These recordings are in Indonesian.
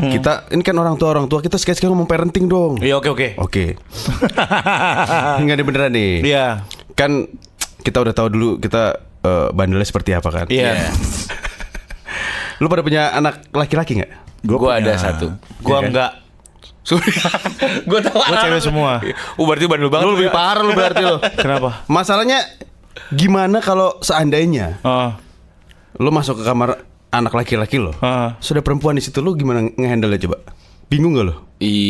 Kita ini kan orang tua kita sekali-sekali ngomong parenting dong. Iya, oke. Enggak ada beneran nih. Iya. Kan kita udah tahu dulu kita bandelnya seperti apa kan. Iya. Lu pada punya anak laki-laki nggak? Gue ada satu. Gua enggak. Gue tahu. Gua cewek semua. Berarti bandel banget. Lu lebih parah lu berarti lu. Kenapa? Masalahnya gimana kalau seandainya lu masuk ke kamar anak laki-laki lo, sudah perempuan di situ, lu gimana ngehandle coba? Bingung gak lo?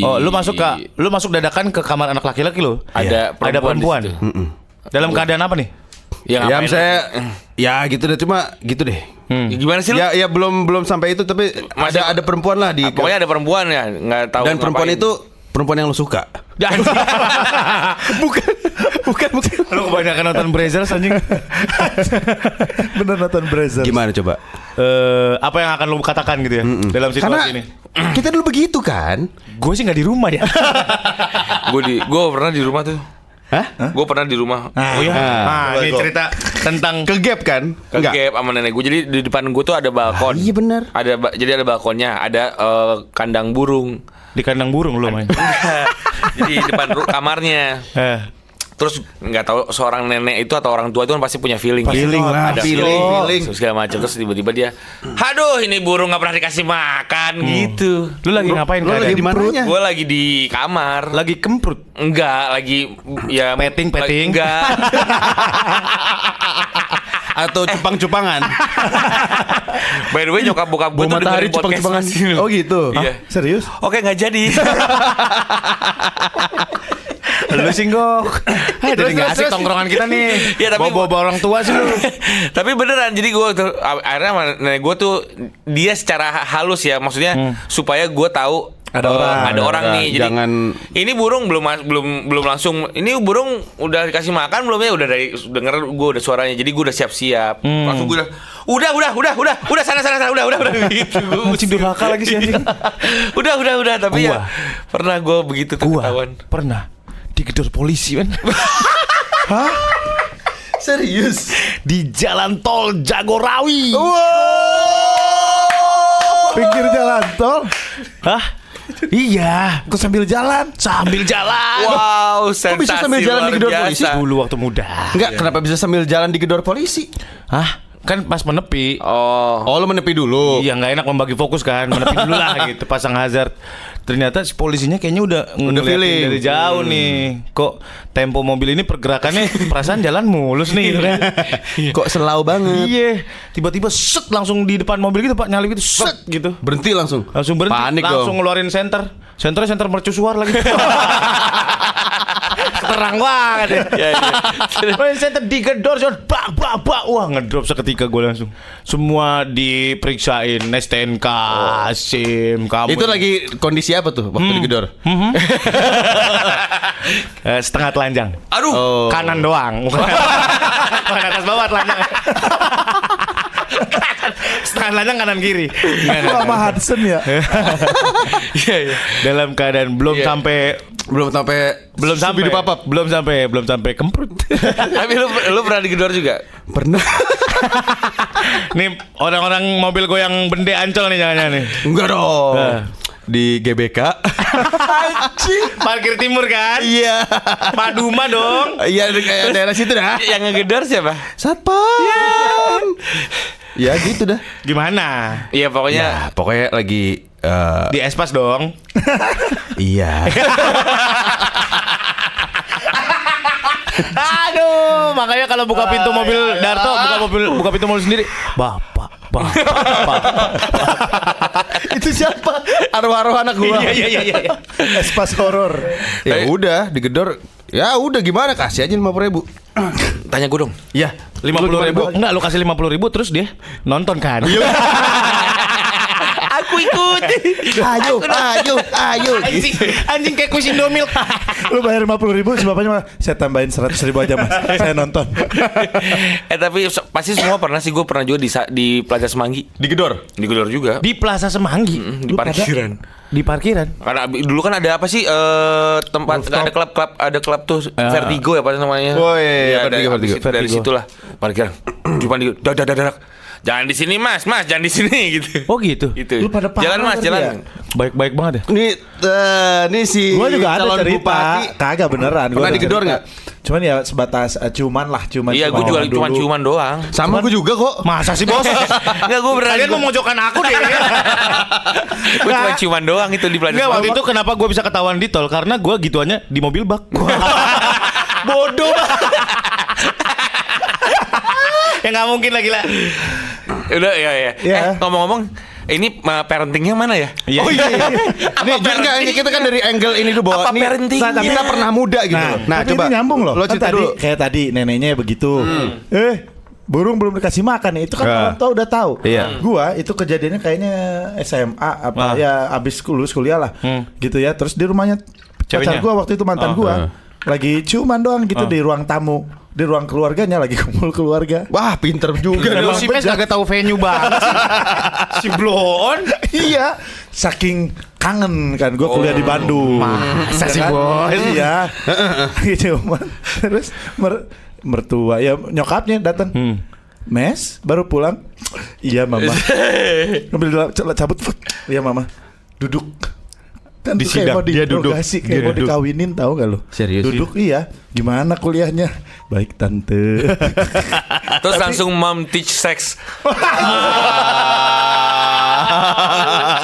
Oh, lu masuk dadakan ke kamar anak laki-laki lo? Ada perempuan. Dalam keadaan apa nih? Ya misalnya ya gitu deh, cuma gitu deh. Gimana sih lu? Ya belum sampai itu, tapi ada perempuan lah di. Pokoknya ada perempuan ya, nggak tahu. Dan perempuan ngapain. itu perempuan yang lo suka. bukan. Lu kebanyakan nonton Brazzers anjing. Bener nonton Brazzers. Gimana coba? Apa yang akan lu katakan gitu ya dalam situasi Karena ini? kita dulu begitu kan. Gue sih nggak di rumah ya. Gue pernah di rumah tuh. Hah? Gue pernah di rumah. Oh iya. Ini cerita tentang Ke gap kan? Ke gap sama nenek gue. Jadi di depan gue tuh ada balkon. Iya benar. Jadi ada balkonnya. Ada kandang burung. di kandang burung lu main. Jadi di depan kamarnya. Terus nggak tahu seorang nenek itu atau orang tua itu kan pasti punya feeling. Feeling lah, Ada feeling. segala macam. Terus tiba-tiba dia, aduh ini burung nggak pernah dikasih makan gitu. Lu lagi ngapain? Lu lagi di mananya? Gue lagi di kamar. Lagi kemprut. Enggak, lagi ya Petting. Enggak. Atau cupang-cupangan. By the way nyokap bokap gue tuh Matahari dengerin podcast cupang-cupangan. ini. Oh gitu. Iya. Serius? Oke nggak jadi. Lu singgok. Jadi nggak asik tongkrongan kita nih. Ya, tapi bawa orang tua sih lu. Tapi beneran, jadi gue akhirnya sama nenek gue tuh dia secara halus ya, maksudnya supaya gue tahu ada orang nih. Jadi Jangan. ini burung belum langsung. Ini burung udah dikasih makan belum ya? Udah denger gue udah suaranya. Jadi gue udah siap-siap. Langsung gue udah sana udah gitu. Anjing durhaka lagi sih anjing. udah tapi ya pernah gue begitu tuh ketahuan. Pernah digedor polisi kan. Hah? Serius? Di jalan tol Jagorawi. Pinggir jalan tol. Hah? Iya, Kok sambil jalan? sambil jalan. Wow, bisa sensasi sambil jalan luar digedor biasa. polisi? Dulu waktu muda. Enggak, kenapa bisa sambil jalan digedor polisi? Hah? Kan pas menepi. Oh, Lu menepi dulu. Iya, nggak enak membagi fokus kan. Menepi dulu lah gitu, pasang hazard. Ternyata si polisinya kayaknya udah ngeliatin feeling. dari jauh nih. Kok tempo mobil ini pergerakannya perasaan jalan mulus nih gitu kan. Kok selau banget. Iya, tiba-tiba set langsung di depan mobil gitu Pak, nyalip gitu set gitu. Berhenti langsung. Langsung berhenti, Panik langsung dong. ngeluarin senter. Senternya senter mercusuar lagi. Terang banget ya. Main senter digedor, bak. Wah, ngedrop seketika gue langsung. Semua diperiksain, STNK, SIM, kamu. Itu lagi kondisi apa tuh waktu digedor? Setengah telanjang. aduh. Oh. Kanan doang. Bukan atas bawah telanjang. Setengah telanjang kanan kiri. Lu sama Hudson ya? Iya. Dalam keadaan belum Iya. sampai Belum sampai hidup apa? belum sampai kemprut. Tapi lu pernah digedor juga? Pernah. Nih orang-orang mobil goyang bende Ancol nih jangan-jangan nih. Enggak dong. Di GBK. Parkir timur kan? Iya. Pak Duma dong. Iya, daerah situ dah. Yang ngegedor siapa? Satpam. Ya gitu dah. Gimana? Iya pokoknya. Ya, pokoknya lagi Di Espas dong. iya. Aduh, makanya kalau buka pintu mobil Darto, buka pintu mobil sendiri. Bapak. Itu siapa? Arwah-arwah anak gua. Iya. Espas horor. Ya udah, digedor. Ya udah gimana, kasih aja 50.000. Tanya gue dong. Ya, 50.000. Enggak, lu kasih 50.000 terus dia nonton kan? Aku ikut. Ayo. Anjing kayak kuis Indomil. Lu bayar 50.000, bapaknya malah saya tambahin 100.000 aja mas. Saya nonton. Tapi pasti semua pernah sih, gue pernah juga di Plaza Semanggi. Digedor. Digedor juga. Di Plaza Semanggi. Di parkiran. Di parkiran. Karena dulu kan ada apa sih tempat ada klub tuh Vertigo ya apa namanya? Oh iya, ada Vertigo. dari situlah parkiran. Cuma dadak Jangan di sini mas, jangan di sini gitu. Oh gitu. Gitu. Lu pada parah jalan mas, berarti jalan. ya? Baik-baik banget ya. Ini si Gua juga ada calon cerita. bupati. Kagak beneran. Gua Pernah ada digedor cerita. nggak? Cuman ya sebatas cuman Iya, gue juga cuma ciuman doang. Sama gue juga kok. Masa sih bos? Enggak, gue beneran. Kalian memojokkan aku deh. Gue cuma ciuman doang itu di Enggak, pelajaran. waktu itu kenapa gue bisa ketahuan di tol? Karena gue gituannya di mobil bak. Bodoh. Ya nggak mungkin lagi lah. Udah ya. Iya. Ngomong-ngomong, ini parentingnya mana ya? Iya. Oh iya. Ini juga ini kita kan dari angle ini dulu bahwa Apa nih, parentingnya? kita pernah muda gitu. Nah, tapi coba ini nyambung loh. Lo Kan cerita tadi, dulu. kayak tadi neneknya begitu. Burung belum dikasih makan nih. Itu kan orang tua udah tahu. Iya. Gua itu kejadiannya kayaknya SMA apa ya abis lulus kuliah lah. Gitu ya. Terus di rumahnya pacar Ceweknya? gua waktu itu mantan gua. Lagi ciuman doang gitu di ruang tamu. Di ruang keluarganya lagi kumpul keluarga. Wah, pinter juga. Emang lo. si Mes kagak tahu venue banget sih. Si Blon. Iya, saking kangen kan gue kuliah di Bandung. Masa sih, kan? Bos? Iya. Gitu. Terus mertua ya nyokapnya datang. Mes baru pulang. Iya mama. Ngambil cabut. Iya mama. Duduk. Kan Di tuh kayak sidang, mau dia duduk. diinterogasi, Dia kayak mau duduk. dikawinin, tahu gak lo? Serius? Duduk iya. Gimana kuliahnya? Baik tante. Terus langsung mom teach sex.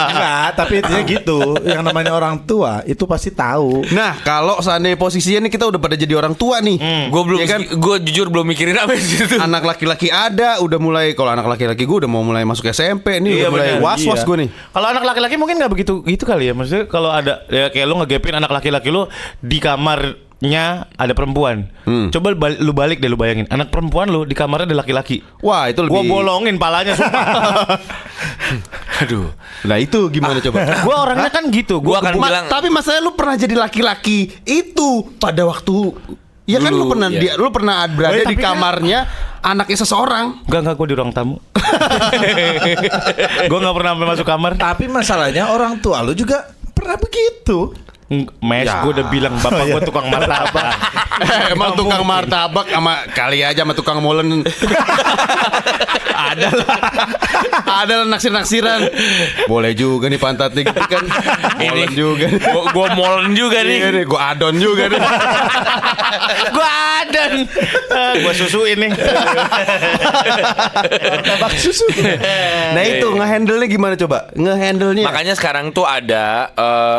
Enggak, tapi intinya gitu. Yang namanya orang tua itu pasti tahu. Nah, kalau seandainya posisinya nih kita udah pada jadi orang tua nih. Gue belum, Ya kan? gue jujur belum mikirin apa itu. Anak laki-laki ada, udah mulai kalau anak laki-laki gue udah mau mulai masuk SMP nih, Iya, udah mulai bener. was-was Iya. gue nih. Kalau anak laki-laki mungkin nggak begitu gitu kali ya. Maksudnya kalau ada ya kayak lu ngegepin anak laki-laki lu di kamarnya ada perempuan. Coba lu balik deh, lu bayangin anak perempuan lu di kamarnya ada laki-laki. Wah, itu Gua lebih. bolongin palanya sumpah. Aduh. Nah, itu gimana coba? Gua orangnya kan gitu. Gua akan bilang. Tapi masalahnya lu pernah jadi laki-laki itu pada waktu. Ya kan lu Dulu, pernah iya. lu pernah berada di tapi kan- kamarnya anaknya seseorang. Enggak, gua di ruang tamu. Gua nggak pernah sampai masuk kamar. Tapi masalahnya orang tua lu juga pernah begitu. Mes, Ya. gua udah bilang bapak gua tukang martabak. Emang tukang martabak sama kali aja sama tukang molen. Ada lah naksir-naksiran. Boleh juga nih pantatnya gitu kan. Molen juga. Gue molen juga Iya nih. nih, gue adon juga nih. Gua ada. Gua susuin nih. Martabak susu. Nah itu ngehandle-nya gimana coba? Ngehandle-nya. Makanya sekarang tuh ada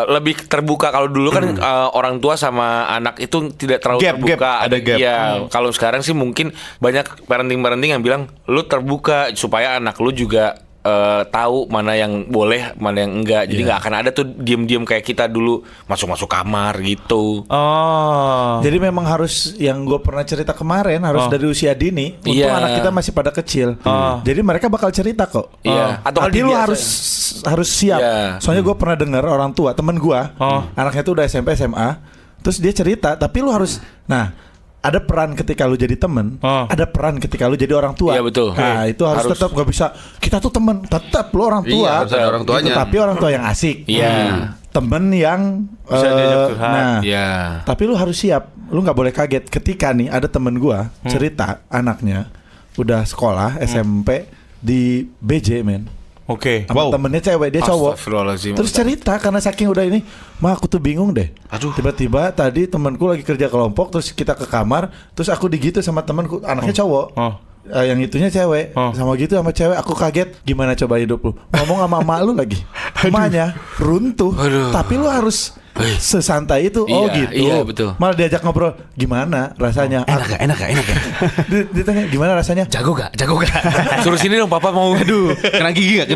lebih terbuka. Kalau dulu kan orang tua sama anak itu tidak terlalu Gap, terbuka. ada gap. Iya. Kalau sekarang sih mungkin banyak parenting yang bilang lu terbuka supaya anak lu juga tahu mana yang boleh, mana yang enggak. Jadi nggak akan ada tuh diem-diem kayak kita dulu masuk kamar gitu. Oh. Jadi memang harus yang gue pernah cerita kemarin harus dari usia dini. Untuk Iya. anak kita masih pada kecil. Jadi mereka bakal cerita kok. Iya. Atau Tapi lu dibiasain. harus siap. Iya. Soalnya gue pernah dengar orang tua temen gue, anaknya tuh udah SMP SMA, terus dia cerita. Tapi lu harus, ada peran ketika lu jadi temen, ada peran ketika lu jadi orang tua. Iya, betul. Nah itu harus tetap gak bisa. Kita tuh temen, tetap lu orang tua. Iya, harus ada orang tuanya. Gitu, tapi orang tua yang asik. Iya. Temen yang Bisa diajak curhat. Iya. tapi lu harus siap. Lu nggak boleh kaget ketika nih ada temen gua cerita anaknya udah sekolah SMP di BJ men. Oke. Sama temennya cewek, dia cowok. Astagfirullahaladzim. Terus cerita karena saking udah ini, mah aku tuh bingung deh. Aduh. Tiba-tiba tadi temanku lagi kerja kelompok, terus kita ke kamar, terus aku digitu sama temanku, anaknya cowok. Yang itunya cewek, sama gitu sama cewek, aku kaget. Gimana coba hidup lu? Ngomong sama emak lu lagi, emaknya runtuh. Aduh. Tapi lu harus sesantai itu. Oh Iya, gitu. iya, betul. Malah diajak ngobrol, gimana rasanya? Enak gak? Ditanya gimana rasanya? Jago gak? Suruh sini dong, papa mau. Aduh, kena gigi gak?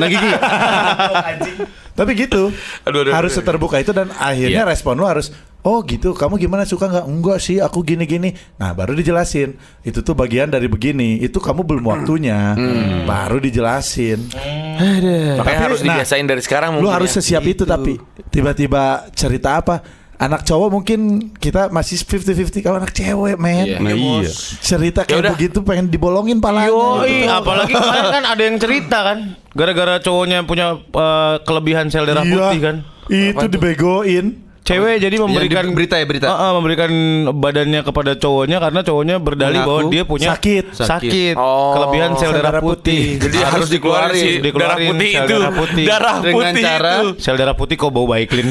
Tapi gitu, Aduh, harus terbuka itu dan akhirnya Iya. respon lu harus, oh gitu, kamu gimana suka nggak? Enggak sih, aku gini-gini. Nah baru dijelasin, itu tuh bagian dari begini, itu kamu belum waktunya, baru dijelasin. Makanya Tapi, harus dibiasain dari sekarang Lu mungkin harus ya. sesiap itu tapi tiba-tiba cerita apa? Anak cowok mungkin kita masih 50-50, kalau anak cewek men. Iya. Nah, iya. Cerita Ya kayak udah. begitu pengen dibolongin palanya. Yoi, gitu. apalagi kemarin kan ada yang cerita kan, gara-gara cowoknya punya kelebihan sel darah Iya. putih kan. Itu dibegoin. cewek jadi memberikan berita ya berita. Memberikan badannya kepada cowoknya karena cowoknya berdalih bahwa dia punya sakit. Kelebihan sel darah putih. Jadi harus dikeluarin darah putih itu. Darah dengan putih cara itu. Sel darah putih kok bau baiklin.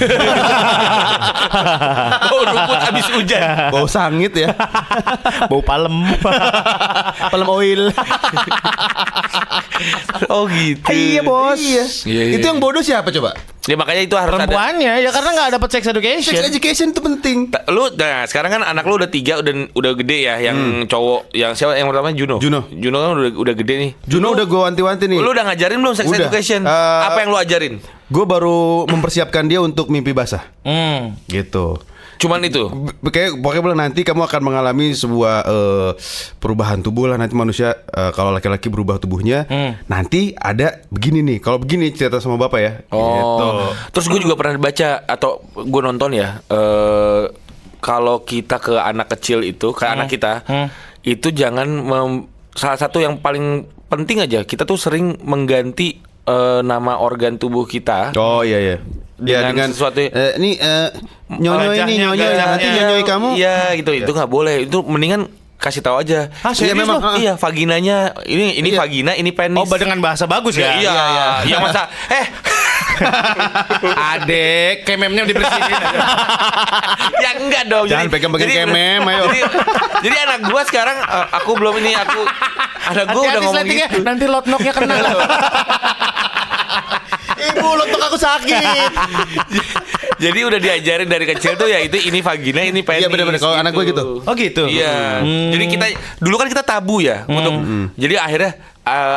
Bau rumput habis hujan. bau sangit ya. Bau palem. Palem oil. Oh gitu. Iya bos. Iya. Itu yang bodoh siapa coba? Ya makanya itu harus ada. Perempuannya ya karena nggak dapat sex education. Sex education itu penting. Nah sekarang kan anak lu udah 3 udah gede ya. Yang cowok yang siapa yang pertama Juno kan udah gede nih. Juno udah gue wanti-wanti nih. Lu udah ngajarin belum sex education? Apa yang lu ajarin? Gue baru mempersiapkan dia untuk mimpi basah. Gitu. Cuman itu. Pokoknya bilang nanti kamu akan mengalami sebuah perubahan tubuh lah. Nanti manusia kalau laki-laki berubah tubuhnya, nanti ada begini nih. Kalau begini cerita sama bapak ya. Gitu. Terus gue juga pernah baca atau gue nonton ya. Kalau kita ke anak kecil itu, ke anak kita, itu jangan salah satu yang paling penting aja. Kita tuh sering mengganti nama organ tubuh kita. Oh iya. Ya dengan sesuatu nyonyoy ini nanti nyonyoy kamu. Iya gitu. Itu nggak boleh. Itu mendingan kasih tahu aja. Iya memang. Iya vaginanya ini vagina, ini penis. Oh dengan bahasa bagus ya. Iya. Iya masa Adek kememnya dibersihin. Ya enggak dong. Jangan pegang-pegang kemem ayo. Jadi anak gua sekarang aku belum ini anak gua udah ngomong gitu. Nanti lotnoknya kena. Ibu lotok aku sakit. Jadi udah diajarin dari kecil tuh ya ini vagina, ini penis. Iya benar-benar kalau anak gue gitu. Oh gitu. Iya. Jadi dulu kan kita tabu ya untuk. Jadi akhirnya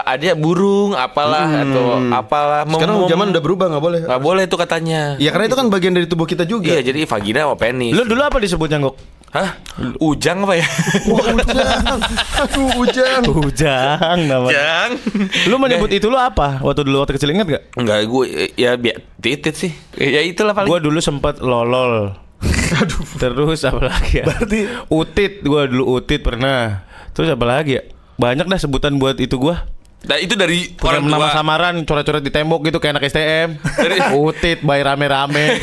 ada burung apalah atau apalah. Sekarang zaman udah berubah nggak boleh. Nggak boleh tuh katanya. Ya karena itu kan bagian dari tubuh kita juga. Iya jadi vagina sama penis. Lu dulu apa disebutnya Ngok? Hah? Ujang apa ya? Ujang. Ujang namanya. Ujang. Lu menyebut itu lu apa? Waktu kecil ingat gak? Enggak, gue ya titit sih. Ya itulah paling. Gue dulu sempat lolol. Aduh. Terus apa lagi ya? Berarti utit, gue dulu utit pernah. Terus apa lagi ya? Banyak dah sebutan buat itu gue. Nah itu dari punya orang nama tua. samaran, coret-coret di tembok gitu kayak anak STM. Utit, bayi rame-rame.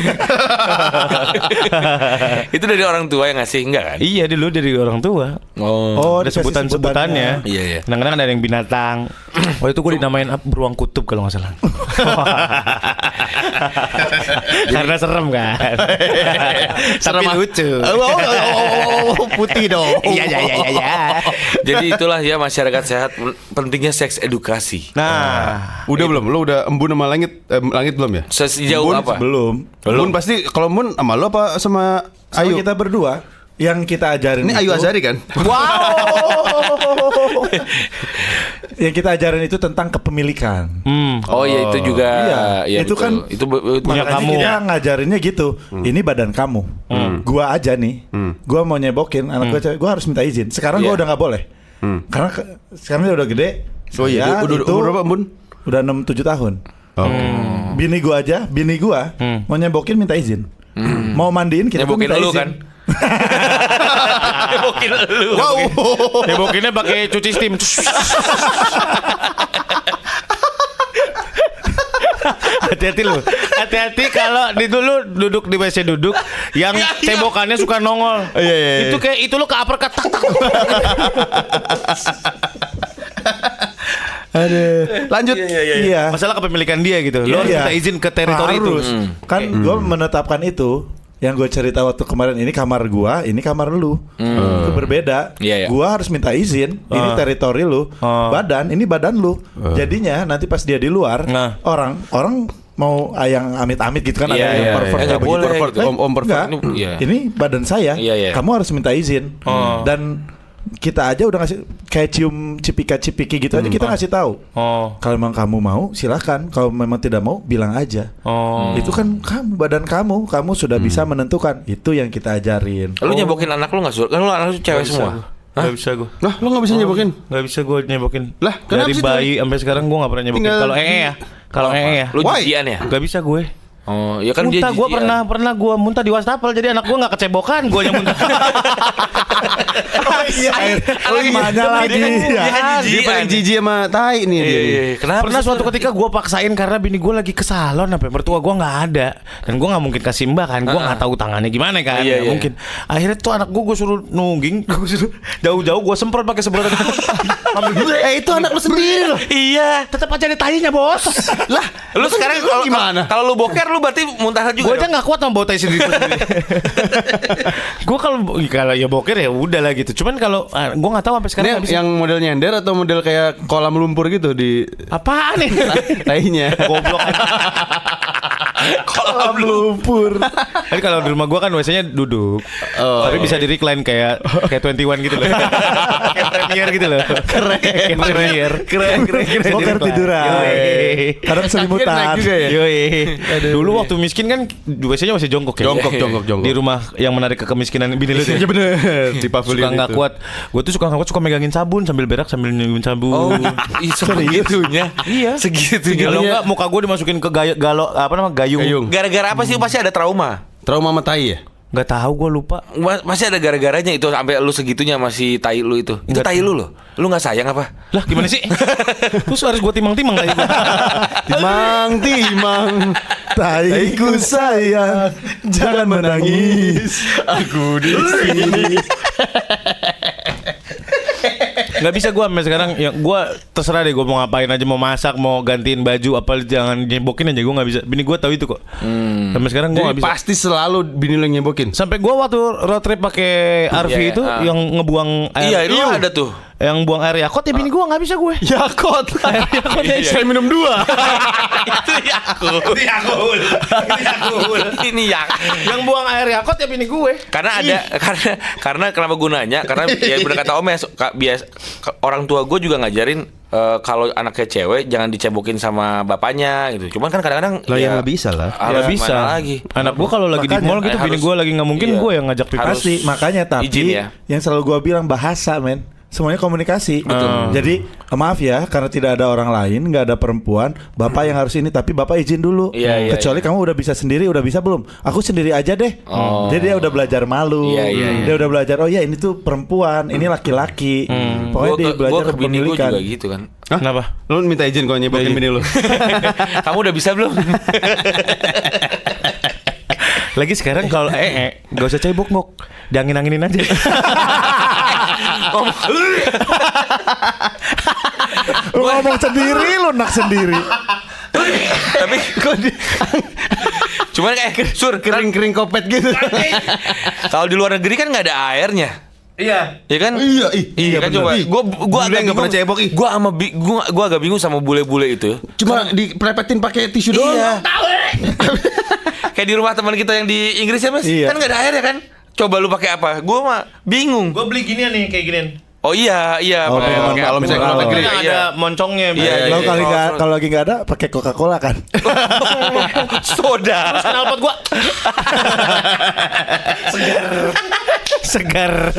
Itu dari orang tua yang ngasih enggak kan? Iya dulu dari orang tua. Oh, ada sebutan-sebutannya. Iya. Kadang-kadang ada yang binatang. Oh itu gue dinamain beruang kutub kalau nggak salah. Karena serem kan. Tapi lucu. Putih dong. Iya. Jadi itulah ya masyarakat sehat, pentingnya seks edukasi. Nah, udah belum? Lu udah embun sama langit belum ya? Sejauh apa? belum. Embun pasti kalau embun sama lu apa sama Ayu? Kita berdua yang kita ajarin Ini Ayu Azari kan? Wow. Yang kita ajarin itu tentang kepemilikan. Oh iya itu juga. Iya, itu betul. kan itu punya kamu. Kita ngajarinnya gitu. Ini badan kamu. Gua aja nih. Gua mau nyebokin anak gua cewek, gua harus minta izin. Sekarang gua udah nggak boleh. Karena sekarang dia udah gede. Oh iya, udah berapa Bun? Udah 6-7 tahun. Bini gua mau nyebokin minta izin. Mau mandiin kita nyebokin minta lu izin. kan? Nyebokin lu. Wow. nyebokinnya pakai cuci steam. Hati-hati lu. Hati-hati kalau dulu duduk di WC duduk yang cebokannya suka nongol. Iya. Itu kayak itu lu ke uppercut tak. Lanjut. Iya. Masalah kepemilikan dia gitu. Lo harus minta izin ke teritori itu. Kan gue menetapkan itu. Yang gue cerita waktu kemarin, ini kamar gua, ini kamar lu. Itu berbeda. Gua harus minta izin. Ini teritori lu. Badan, ini badan lu. Jadinya nanti pas dia di luar, orang mau yang amit-amit gitu kan, ada yang pervert kayak begitu. Pervert, om pervert. Ini badan saya. Kamu harus minta izin. Dan kita aja udah ngasih kayak cium cipika-cipiki gitu aja, kita ngasih tahu. Kalau memang kamu mau silahkan, kalau memang tidak mau bilang aja. Itu kan kamu, badan kamu sudah bisa menentukan. Itu yang kita ajarin. Lu nyebokin anak lu nggak suruh? Kan lu anak lu cewek semua. Gak bisa gue. Lah, lu gak bisa nyebokin? Gak bisa gue nyebokin. Lah, dari bayi sampai sekarang gue gak pernah nyebokin. Kalau ya. Kalau ya. Lu jijian ya? Gak bisa gue. Oh, ya kan Muntah, dia gue jijian. pernah gue muntah di wastafel, jadi anak gue nggak kecebokan, gue yang muntah. Mana lagi? Dia kan Dia jijian. paling jijik sama tai nih dia. Iya. Kenapa? Pernah suatu ketika gue paksain karena bini gue lagi ke salon, sampai mertua gue nggak ada, dan gue nggak mungkin kasih mbak kan, gue nggak tahu tangannya gimana kan, Iya, nggak iya. mungkin. Akhirnya tuh anak gue suruh nungging, gue suruh jauh-jauh gue semprot pakai semprotan. Itu anak lu sendiri loh. Iya. Tetap aja ada tainya bos. Lah, Lu sekarang kalau gimana? Kalau lu boker lu berarti muntah juga. Gue aja dong? nggak kuat sama bau tai sendiri. Gue kalau ya boker ya udah lah gitu. Cuman kalau gue nggak tahu sampai sekarang Ini nggak bisa. yang model nyender atau model kayak kolam lumpur gitu di Apaan nih? tainya. Goblok. Kolam lumpur. Tapi kalau di rumah gue kan WC-nya duduk. Tapi bisa di recline kayak 21 gitu loh. Kayak Premier gitu loh. Keren. Keren. Boker tiduran. Kadang selimutan. Naik juga ya? Yoi. Dulu waktu miskin kan WC-nya masih jongkok ya. Jongkok. Di rumah yang menarik ke kemiskinan bini lu tuh. Iya bener. Di pavilion Suka nggak itu. kuat. Gue tuh suka nggak kuat, suka megangin sabun sambil berak sambil nyium sabun. Oh, segitunya. Iya. Segitunya. Kalau enggak muka gue dimasukin ke gayung. Gara-gara apa sih pasti ada trauma? Trauma sama tai ya? Nggak tahu, gue lupa. Masih ada gara-garanya itu sampai lu segitunya masih tai lu itu. Itu Enggak. tai lu loh. Lu nggak sayang apa? Lah gimana sih? Terus harus gue timang-timang tadi. Timang. Taiku sayang, jangan menangis. Aku di sini. Nggak bisa gue sampai sekarang. Ya gue terserah deh, gue mau ngapain aja, mau masak, mau gantiin baju, apa jangan nyebokin aja, gue nggak bisa. Bini gue tahu itu kok. Sampai sekarang gue Jadi nggak bisa. pasti selalu bini lu yang nyebokin. Sampai gue waktu road trip pakai RV Iya, itu yang ngebuang air. Iya, lu ada tuh. Yang buang air Yakult ya bini gue nggak bisa gue. Yakult. Yakult ya. Saya minum 2. Itu Yakult. Ini yang Yang buang air Yakult ya bini gue. karena ada karena kenapa gunanya? Karena ya benar kata Om ya, orang tua gue juga ngajarin kalau anaknya cewek jangan dicebokin sama bapaknya gitu. Cuman kan kadang-kadang Lah yang nggak bisa lah. Ya bisa. Mana lagi. Anak gue kalau lagi di Makanya, mall gitu, bini harus- gue lagi nggak mungkin, iya. gue yang ngajak pipis. Harus Pasti, makanya tapi izin ya. yang selalu gua bilang bahasa, men. Semuanya komunikasi. Jadi maaf ya, karena tidak ada orang lain, nggak ada perempuan, bapak yang harus ini, tapi bapak izin dulu. Iya, Kecuali kamu udah bisa sendiri, udah bisa belum? Aku sendiri aja deh. Jadi dia udah belajar malu. Iya. Dia udah belajar. Oh ya, ini tuh perempuan, ini laki-laki. Pokoknya dia belajar Gue ke bini gue kepemilikan. juga gitu kan. Kenapa? Lu minta izin kalau nyebokin bini lu. Kamu udah bisa belum? Lagi sekarang kalau gak usah cebok-bok, diangin-anginin aja. Lu ngomong sendiri, lu nak sendiri. Tapi cuman kayak sur Kering-kering kopet gitu. kalau di luar negeri kan nggak ada airnya. Iya. Ya kan? Iya, kan bener. coba. Ih, Gua bule agak nggak pernah bingung. cebok, ih. Gua agak bingung sama bule-bule itu. Cuma diprepetin pakai tisu doang. Iya. Kayak di rumah teman kita yang di Inggris ya, Mas. Iya. Kan nggak ada air ya kan? Coba lu pakai apa? Gua mah bingung. Gue beli ginian nih, kayak ginian. Oh iya. Oh, pakai kalau misalnya kalau negeri, Yang ada moncongnya. Iya, Kalau kali iya. nggak, kalau lagi nggak ada, pakai Coca-Cola kan? soda. Knalpot gue. Segar.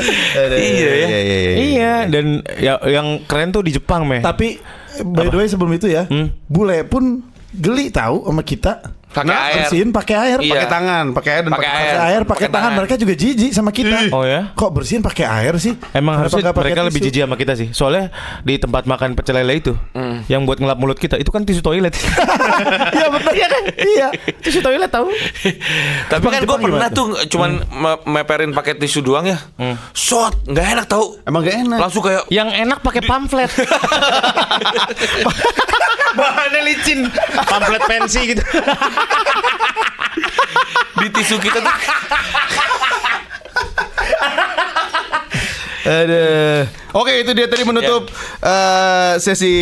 Iya ya. Iya, dan yang keren tuh di Jepang, meh. Tapi by the way sebelum itu ya, bule pun geli tahu sama kita. Pakai Nah, air. bersihin pakai air, Iya. Pakai tangan, pakai air dan Pakai pakai air. pakai air, pakai tangan. Mereka juga jijik sama kita. Oh ya? Kok bersihin pakai air sih? Emang Kenapa harusnya nggak pakai mereka lebih tisu? jijik sama kita sih. Soalnya di tempat makan pecel lele itu, yang buat ngelap mulut kita, itu kan tisu toilet. Iya benar. Iya kan? Iya. Tisu toilet tahu? Tapi kan gue Jepang pernah gimana tuh cuman meperin pakai tisu doang ya. Shot, nggak enak tau. Emang gak enak. Langsung kayak Yang enak pakai pamflet. Bahannya licin. Pamflet pensi gitu. di tisu kita tuh. Aduh. Oke, itu dia tadi menutup sesi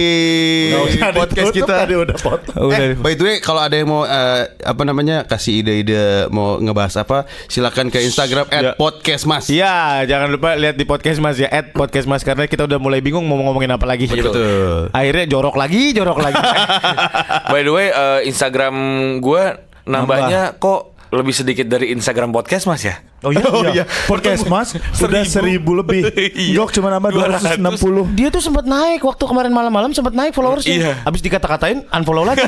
podcast Ditutup, kita. Tadi udah potong. By the way, kalau ada yang mau kasih ide-ide mau ngebahas apa, silakan ke Instagram Ya. @podcastmas. Iya, jangan lupa lihat di podcast Mas ya, @podcastmas, karena kita udah mulai bingung mau ngomongin apa lagi. Betul. Akhirnya jorok lagi. By the way, Instagram gue nambahnya kok lebih sedikit dari Instagram podcast Mas ya. Oh iya. Podcast Mas sudah 1.000 lebih. Gok cuma nambah 260. Dia tuh sempat naik waktu kemarin malam-malam sempat naik followersnya. Iya. Habis dikata-katain unfollow lagi.